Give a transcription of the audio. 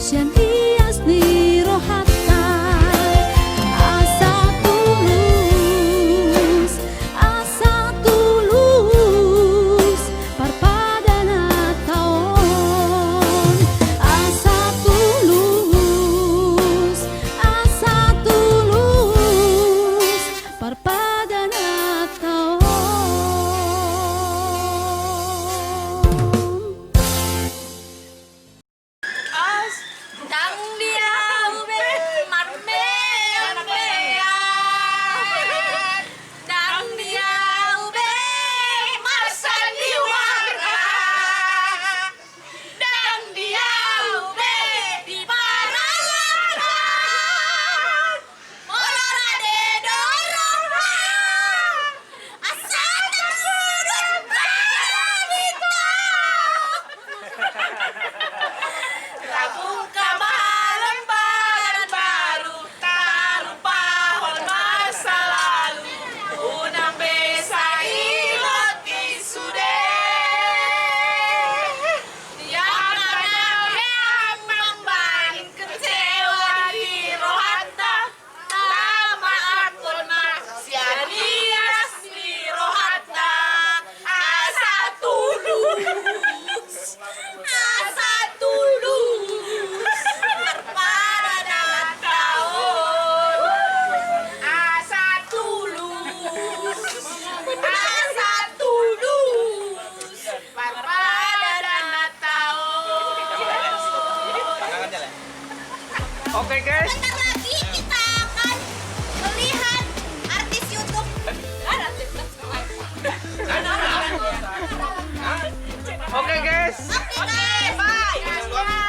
Sian hias ni rohatai asa tulus parpadana taon asa tulus parpadana taon. Dang dia ube marme mea. Dang dia ube marsan diwara. Dang dia ube di paralan. Molora de dorong asa terudut pramita. Labung kamalan baru taruh pahon masa lalu unang besa iloti sude yang kadang membahin kecewa di rohata tama akun maksian hias di rohata asa tulus parpadana taon asa tulus parpadana taon. Oke guys. Bentar lagi kita akan melihat artis YouTube. Oke guys. Oke guys, bye.